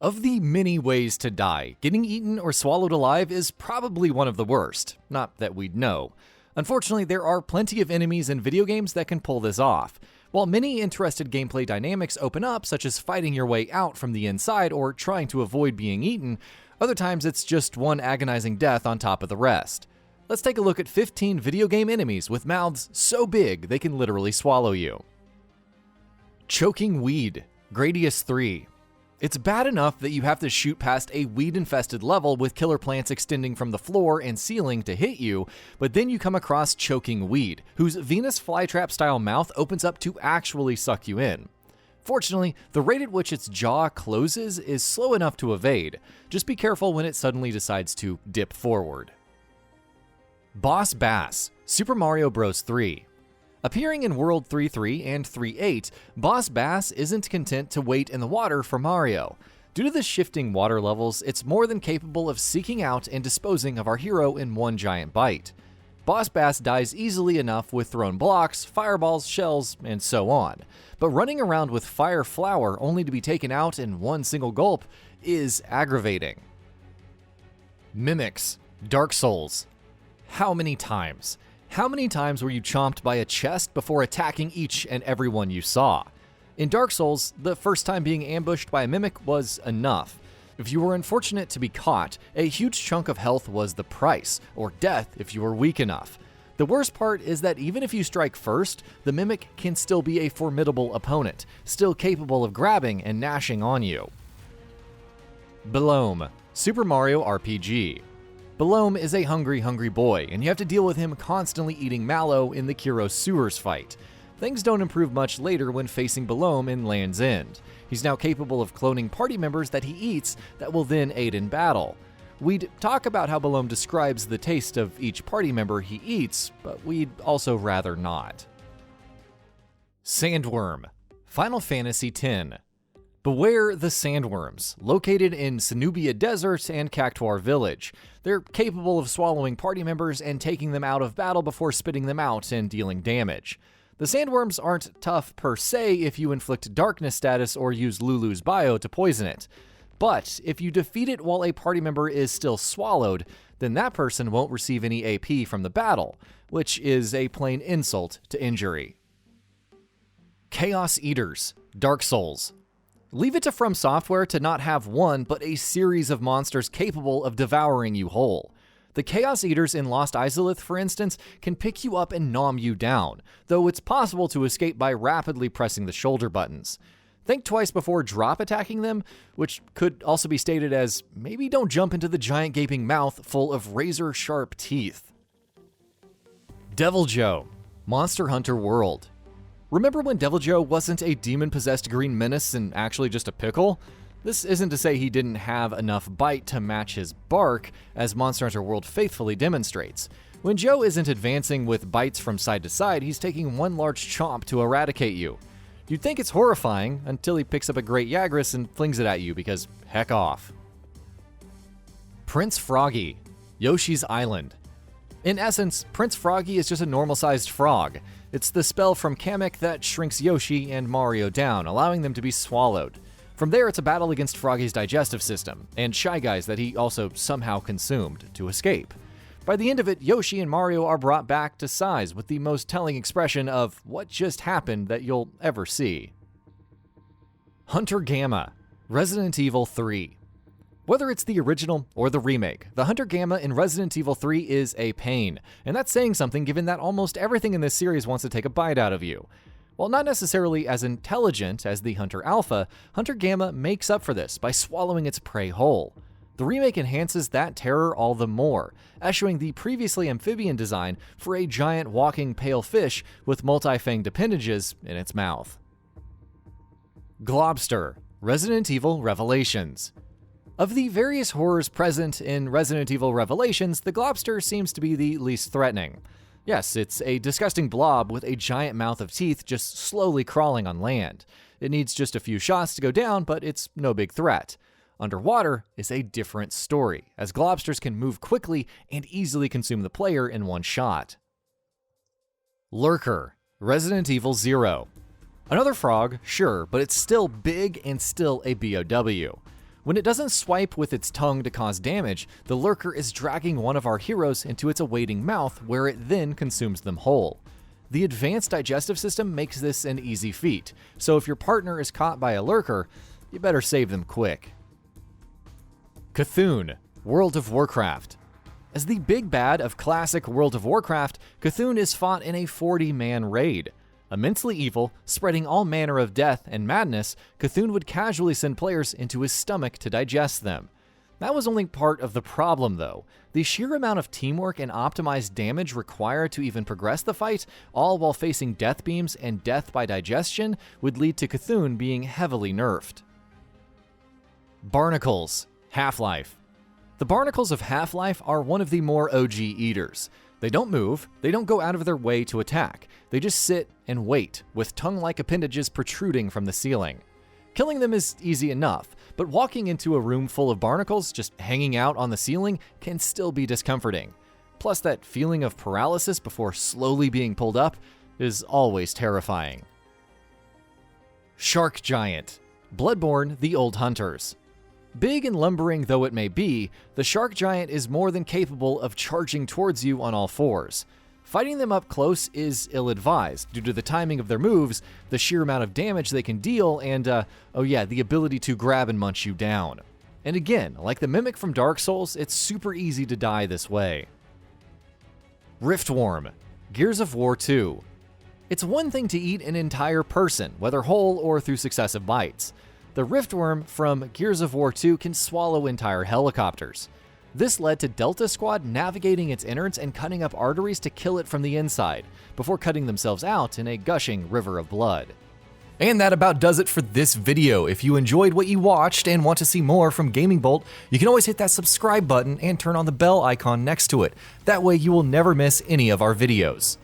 Of the many ways to die, getting eaten or swallowed alive is probably one of the worst. Not that we'd know. Unfortunately, there are plenty of enemies in video games that can pull this off. While many interested gameplay dynamics open up, such as fighting your way out from the inside or trying to avoid being eaten, other times it's just one agonizing death on top of the rest. Let's take a look at 15 video game enemies with mouths so big they can literally swallow you. Choking Weed, Gradius 3. It's bad enough that you have to shoot past a weed-infested level with killer plants extending from the floor and ceiling to hit you, but then you come across Choking Weed, whose Venus flytrap-style mouth opens up to actually suck you in. Fortunately, the rate at which its jaw closes is slow enough to evade. Just be careful when it suddenly decides to dip forward. Boss Bass, Super Mario Bros. 3. Appearing in World 3.3 and 3.8, Boss Bass isn't content to wait in the water for Mario. Due to the shifting water levels, it's more than capable of seeking out and disposing of our hero in one giant bite. Boss Bass dies easily enough with thrown blocks, fireballs, shells, and so on. But running around with fire flower only to be taken out in one single gulp is aggravating. Mimics, Dark Souls. How many times? How many times were you chomped by a chest before attacking each and every one you saw? In Dark Souls, the first time being ambushed by a mimic was enough. If you were unfortunate to be caught, a huge chunk of health was the price, or death if you were weak enough. The worst part is that even if you strike first, the mimic can still be a formidable opponent, still capable of grabbing and gnashing on you. Belome, Super Mario RPG. Belome is a hungry boy, and you have to deal with him constantly eating mallow in the Kyros sewers fight. Things don't improve much later when facing Belome in Land's End. He's now capable of cloning party members that he eats that will then aid in battle. We'd talk about how Belome describes the taste of each party member he eats, but we'd also rather not. Sandworm, Final Fantasy X. Beware the Sandworms, located in Cenubia Desert and Cactuar Village. They're capable of swallowing party members and taking them out of battle before spitting them out and dealing damage. The Sandworms aren't tough per se if you inflict darkness status or use Lulu's bio to poison it. But if you defeat it while a party member is still swallowed, then that person won't receive any AP from the battle, which is a plain insult to injury. Chaos Eaters, Dark Souls. Leave it to From Software to not have one, but a series of monsters capable of devouring you whole. The Chaos Eaters in Lost Izalith, for instance, can pick you up and nom you down, though it's possible to escape by rapidly pressing the shoulder buttons. Think twice before drop attacking them, which could also be stated as maybe don't jump into the giant gaping mouth full of razor-sharp teeth. Deviljho, Monster Hunter World. Remember when Deviljho wasn't a demon-possessed green menace and actually just a pickle? This isn't to say he didn't have enough bite to match his bark, as Monster Hunter World faithfully demonstrates. When Joe isn't advancing with bites from side to side, he's taking one large chomp to eradicate you. You'd think it's horrifying until he picks up a Great Yagras and flings it at you because heck off. Prince Froggy, Yoshi's Island. In essence, Prince Froggy is just a normal-sized frog. It's the spell from Kamek that shrinks Yoshi and Mario down, allowing them to be swallowed. From there, it's a battle against Froggy's digestive system, and Shy Guys that he also somehow consumed to escape. By the end of it, Yoshi and Mario are brought back to size with the most telling expression of what just happened that you'll ever see. Hunter Gamma, Resident Evil 3. Whether it's the original or the remake, the Hunter Gamma in Resident Evil 3 is a pain, and that's saying something given that almost everything in this series wants to take a bite out of you. While not necessarily as intelligent as the Hunter Alpha, Hunter Gamma makes up for this by swallowing its prey whole. The remake enhances that terror all the more, eschewing the previously amphibian design for a giant walking pale fish with multi-fanged appendages in its mouth. GLOBSTER, Resident Evil Revelations. Of the various horrors present in Resident Evil Revelations, the Globster seems to be the least threatening. Yes, it's a disgusting blob with a giant mouth of teeth just slowly crawling on land. It needs just a few shots to go down, but it's no big threat. Underwater is a different story, as Globsters can move quickly and easily consume the player in one shot. Lurker, Resident Evil 0. Another frog, sure, but it's still big and still a BOW. When it doesn't swipe with its tongue to cause damage, the Lurker is dragging one of our heroes into its awaiting mouth, where it then consumes them whole. The advanced digestive system makes this an easy feat, so if your partner is caught by a Lurker, you better save them quick. Cthulhu, World of Warcraft. As the big bad of classic World of Warcraft, Cthulhu is fought in a 40-man raid. Immensely evil, spreading all manner of death and madness, Cthulhu would casually send players into his stomach to digest them. That was only part of the problem, though. The sheer amount of teamwork and optimized damage required to even progress the fight, all while facing death beams and death by digestion, would lead to Cthulhu being heavily nerfed. Barnacles, Half-Life. The Barnacles of Half-Life are one of the more OG eaters. They don't move, they don't go out of their way to attack, they just sit and wait, with tongue-like appendages protruding from the ceiling. Killing them is easy enough, but walking into a room full of barnacles just hanging out on the ceiling can still be discomforting. Plus, that feeling of paralysis before slowly being pulled up is always terrifying. Shark Giant, Bloodborne: The Old Hunters. Big and lumbering though it may be, the Shark Giant is more than capable of charging towards you on all fours. Fighting them up close is ill-advised due to the timing of their moves, the sheer amount of damage they can deal, and, the ability to grab and munch you down. And again, like the Mimic from Dark Souls, it's super easy to die this way. Riftworm, Gears of War 2. It's one thing to eat an entire person, whether whole or through successive bites. The Riftworm from Gears of War 2 can swallow entire helicopters. This led to Delta Squad navigating its innards and cutting up arteries to kill it from the inside, before cutting themselves out in a gushing river of blood. And that about does it for this video. If you enjoyed what you watched and want to see more from Gaming Bolt, you can always hit that subscribe button and turn on the bell icon next to it. That way you will never miss any of our videos.